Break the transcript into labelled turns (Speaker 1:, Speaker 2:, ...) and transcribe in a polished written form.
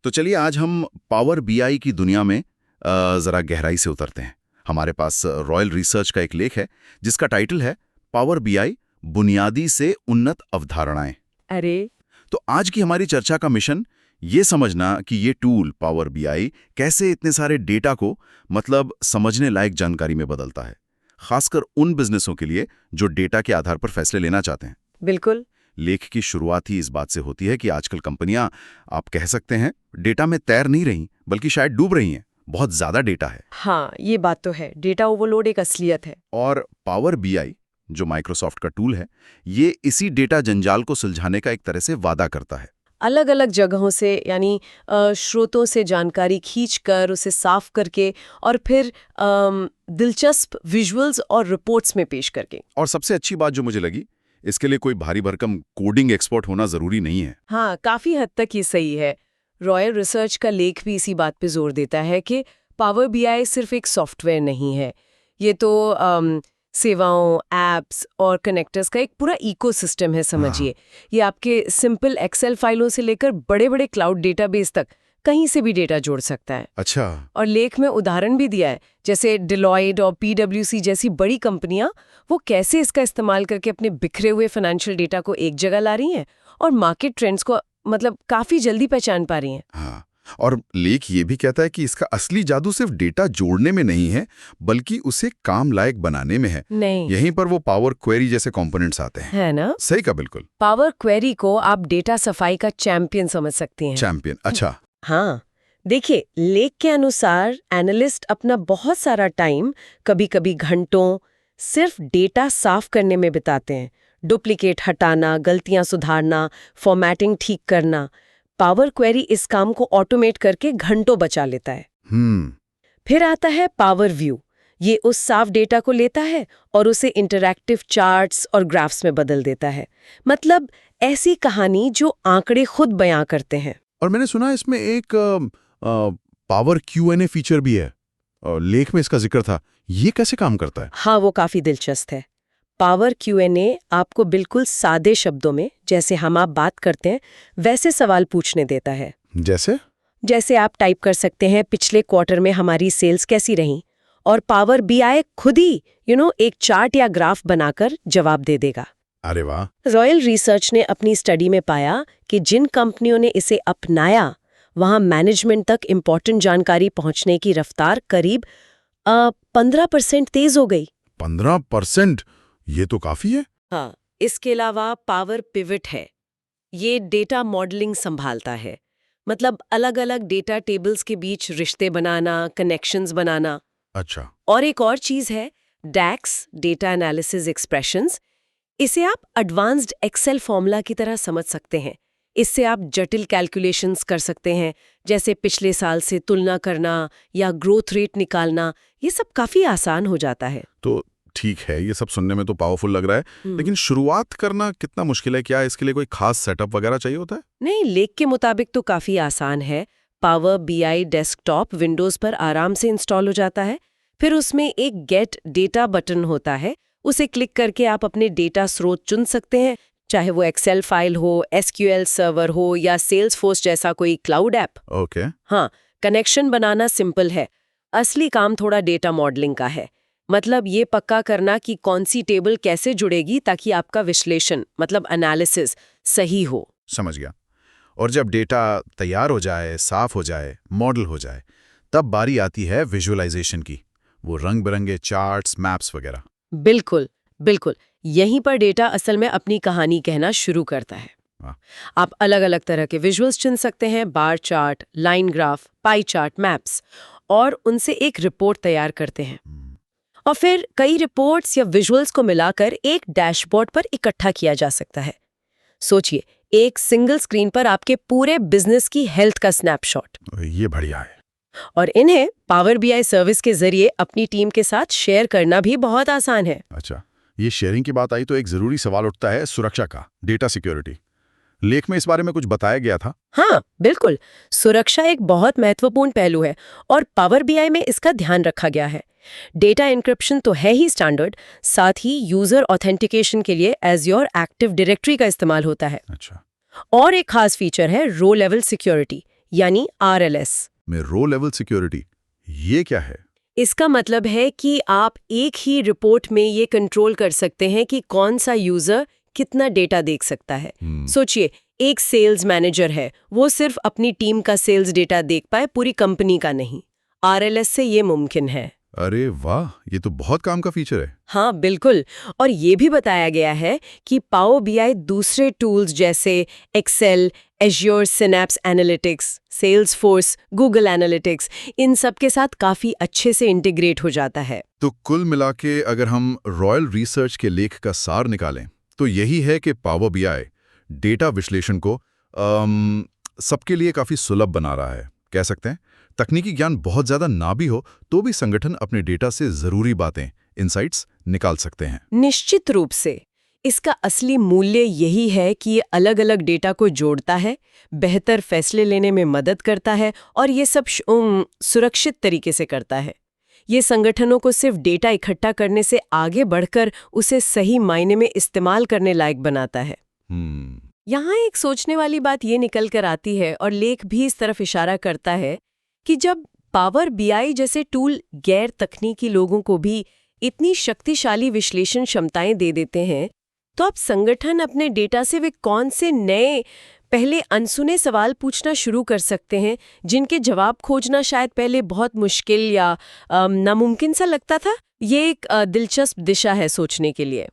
Speaker 1: तो चलिए आज हम पावर बीआई की दुनिया में जरा गहराई से उतरते हैं। हमारे पास रॉयल रिसर्च का एक लेख है जिसका टाइटल है पावर बीआई बुनियादी से उन्नत अवधारणाएं।
Speaker 2: अरे
Speaker 1: तो आज की हमारी चर्चा का मिशन ये समझना कि ये टूल पावर बीआई कैसे इतने सारे डेटा को मतलब समझने लायक जानकारी में बदलता है, खासकर उन बिजनेसों के लिए जो डेटा के आधार पर फैसले लेना चाहते हैं।
Speaker 2: बिल्कुल।
Speaker 1: लेख की शुरुआत ही इस बात से होती है कि आजकल कंपनियां, आप कह सकते हैं, डेटा में तैर नहीं रही बल्कि शायद डूब रही हैं। बहुत ज्यादा डेटा है।
Speaker 2: हाँ, ये बात तो है। डेटा ओवरलोड एक असलियत है।
Speaker 1: और पावर बीआई जो माइक्रोसॉफ्ट का टूल है, ये इसी डेटा जंजाल को सुलझाने का एक तरह से वादा करता है।
Speaker 2: अलग अलग जगहों से यानी स्रोतों से जानकारी खींचकर उसे साफ करके और फिर दिलचस्प विजुअल्स और रिपोर्ट्स में पेश करके।
Speaker 1: और सबसे अच्छी बात जो मुझे लगी, इसके लिए कोई भारी भरकम कोडिंग एक्सपर्ट होना जरूरी नहीं है।
Speaker 2: हाँ, काफी हद तक ये सही है। रॉयल रिसर्च का लेख भी इसी बात पे जोर देता है कि पावर बीआई सिर्फ एक सॉफ्टवेयर नहीं है। ये तो सेवाओं, एप्स और कनेक्टर्स का एक पूरा इकोसिस्टम है, समझिए। ये आपके सिंपल एक्सेल फाइलों से लेकर बड़े-बड़े क्लाउड डेटाबेस तक कहीं से भी डेटा जोड़ सकता है।
Speaker 1: अच्छा।
Speaker 2: और लेख में उदाहरण भी दिया है, जैसे डिलॉयट और पीडब्ल्यूसी जैसी बड़ी कंपनियां वो कैसे इसका इस्तेमाल करके अपने बिखरे हुए फाइनेंशियल डेटा को एक जगह ला रही हैं और मार्केट ट्रेंड्स को मतलब काफी जल्दी पहचान पा रही हैं।
Speaker 1: हाँ, और लेख ये भी कहता है कि इसका असली जादू सिर्फ डेटा जोड़ने में नहीं है, बल्कि उसे काम लायक बनाने में है।
Speaker 2: नहीं,
Speaker 1: यहीं पर वो पावर क्वेरी जैसे कंपोनेंट्स आते हैं।
Speaker 2: है ना?
Speaker 1: सही का बिल्कुल।
Speaker 2: पावर क्वेरी को आप डेटा सफाई का चैंपियन समझ सकती हैं।
Speaker 1: चैंपियन, अच्छा।
Speaker 2: हाँ, देखिए, लेख के अनुसार एनालिस्ट अपना बहुत सारा टाइम, कभी-कभी घंटों, सिर्फ डेटा साफ करने में बिताते हैं। डुप्लीकेट हटाना, गलतियां सुधारना, फॉर्मेटिंग ठीक करना। पावर क्वेरी इस काम को ऑटोमेट करके घंटों बचा लेता है। फिर आता है पावर व्यू। ये उस साफ डेटा को लेता है और उसे इंटरैक्टिव चार्ट्स और ग्राफ्स में बदल देता है। मतलब ऐसी कहानी जो आंकड़े खुद बयां करते हैं।
Speaker 1: और मैंने सुना इसमें एक पावर क्यूएनए फीचर भी है। लेख में इसका जिक्र था। ये कैसे काम करता है?
Speaker 2: हाँ, वो काफी दिलचस्प है। पावर क्यूएनए आपको बिल्कुल सादे शब्दों में, जैसे हम आप बात करते हैं, वैसे सवाल पूछने देता है। जैसे आप टाइप कर सकते हैं, पिछले क्वार्टर में हमारी सेल्स कैसी रहीं, और पावर बीआई खुद ही एक चार्ट या ग्राफ बनाकर जवाब दे देगा।
Speaker 1: अरे वाह!
Speaker 2: रॉयल रिसर्च ने अपनी स्टडी में पाया कि जिन कंपनियों ने इसे अपनाया, वहां मैनेजमेंट तक इम्पोर्टेंट जानकारी पहुंचने की रफ्तार करीब 15% तेज हो गई।
Speaker 1: 15%? ये तो काफी है।
Speaker 2: हाँ, इसके अलावा पावर पिवट है। ये डेटा मॉडलिंग संभालता है। मतलब अलग-अलग डेटा टेबल्स के बीच रिश्ते बनाना, कनेक्शंस बनाना।
Speaker 1: अच्छा।
Speaker 2: और एक और चीज है डैक्स, डेटा एनालिसिस एक्सप्रेशंस। इसे आप एडवांस्ड एक्सेल फॉर्मूला की तरह समझ सकते हैं। इससे आप जटिल कैलकुलेशंस कर सकते हैं, जैसे पिछले साल से तुलना करना या ग्रोथ रेट निकालना। ये सब काफी आसान हो जाता है।
Speaker 1: तो ठीक है, ये सब सुनने में तो पावरफुल लग रहा है, लेकिन शुरुआत करना कितना मुश्किल है? क्या इसके लिए कोई खास सेटअप वगैरह चाहिए होता है?
Speaker 2: नहीं, लेख के मुताबिक तो काफी आसान है। पावर बीआई डेस्कटॉप विंडोज पर आराम से इंस्टॉल हो जाता है। फिर उसमें एक गेट डेटा बटन होता है। उसे क्लिक करके आप अपने डेटा स्रोत चुन सकते हैं, चाहे वो एक्सेल फाइल हो, एसक्यूएल सर्वर हो या सेल्सफोर्स जैसा कोई क्लाउड ऐप।
Speaker 1: ओके।
Speaker 2: हाँ, कनेक्शन बनाना सिंपल है। असली काम थोड़ा डेटा मॉडलिंग का है। मतलब ये पक्का करना कि कौन सी टेबल कैसे जुड़ेगी ताकि आपका विश्लेषण मतलब एनालिसिस सही हो।
Speaker 1: समझ गया। और जब डेटा तैयार हो जाए, साफ हो जाए, मॉडल हो जाए, तब बारी आती है विजुअलाइजेशन की। वो रंग बिरंगे चार्ट्स, मैप्स वगैरह।
Speaker 2: बिल्कुल बिल्कुल, यहीं पर डेटा असल में अपनी कहानी कहना शुरू करता है। आप अलग अलग तरह के विजुअल्स चुन सकते हैं, bar chart, line graph, pie chart, maps, और उनसे एक रिपोर्ट तैयार करते हैं। और फिर कई रिपोर्ट्स या विजुअल्स को मिलाकर एक डैशबोर्ड पर इकट्ठा किया जा सकता है। सोचिए, एक सिंगल स्क्रीन पर आपके पूरे बिजनेस की हेल्थ का स्नैपशॉट।
Speaker 1: ये बढ़िया है।
Speaker 2: और इन्हें पावर बीआई सर्विस के जरिए अपनी टीम के साथ शेयर करना भी बहुत आसान है।
Speaker 1: अच्छा, ये शेयरिंग की बात आई तो एक जरूरी सवाल उठता है सुरक्षा का, डेटा सिक्योरिटी। लेख में इस बारे में कुछ बताया गया था?
Speaker 2: हाँ, बिल्कुल। सुरक्षा एक बहुत महत्वपूर्ण पहलू है और पावर बीआई में इसका ध्यान रखा गया है। डेटा एन्क्रिप्शन तो है ही स्टैंडर्ड, साथ ही यूजर ऑथेंटिकेशन के लिए एज़्योर एक्टिव डायरेक्टरी का इस्तेमाल होता है।
Speaker 1: अच्छा।
Speaker 2: और एक खास फीचर है रो लेवल सिक्योरिटी, यानी RLS।
Speaker 1: में रो लेवल सिक्योरिटी, ये क्या है?
Speaker 2: इसका मतलब है कि आप एक ही रिपोर्ट में ये कंट्रोल कर सकते हैं कि कौन सा यूजर कितना डेटा देख सकता है। सोचिए, एक सेल्स मैनेजर है, वो सिर्फ अपनी टीम का सेल्स डेटा देख पाए, पूरी कंपनी का नहीं। RLS से ये मुमकिन है।
Speaker 1: अरे वाह, ये तो बहुत काम का फीचर है।
Speaker 2: हाँ बिल्कुल। और ये भी बताया गया है कि पावर BI दूसरे टूल्स जैसे Excel, Azure Synapse Analytics, Salesforce, Google Analytics, इन सब के साथ काफी अच्छे से इंटीग्रेट हो जाता है।
Speaker 1: तो कुल मिला के अगर हम रॉयल रिसर्च के लेख का सार निकालें तो यही है कि पावर BI डेटा विश्लेषण को सबके लिए काफी सुलभ बना रहा है। कह सकते हैं तकनीकी ज्ञान बहुत ज्यादा ना भी हो तो भी संगठन अपने डेटा से जरूरी बातें, इनसाइट्स निकाल सकते हैं।
Speaker 2: निश्चित रूप से इसका असली मूल्य यही है कि ये अलग-अलग डेटा को जोड़ता है, बेहतर फैसले लेने में मदद करता है और ये सब सुरक्षित तरीके से करता है। ये संगठनों को सिर्फ डेटा इकट्ठा करने से आगे बढ़कर उसे सही मायने में इस्तेमाल करने लायक बनाता है। यहाँ एक सोचने वाली बात ये निकल कर आती है और लेख भी इस तरफ इशारा करता है कि जब पावर BI जैसे टूल गैर तकनीकी लोगों को भी इतनी शक्तिशाली विश्लेषण क्षमताएं दे देते हैं, तो अब संगठन अपने डेटा से वे कौन से नए पहले अनसुने सवाल पूछना शुरू कर सकते हैं जिनके जवाब खोजना शायद पहले बहुत मुश्किल या नामुमकिन सा लगता था। ये एक दिलचस्प दिशा है सोचने के लिए।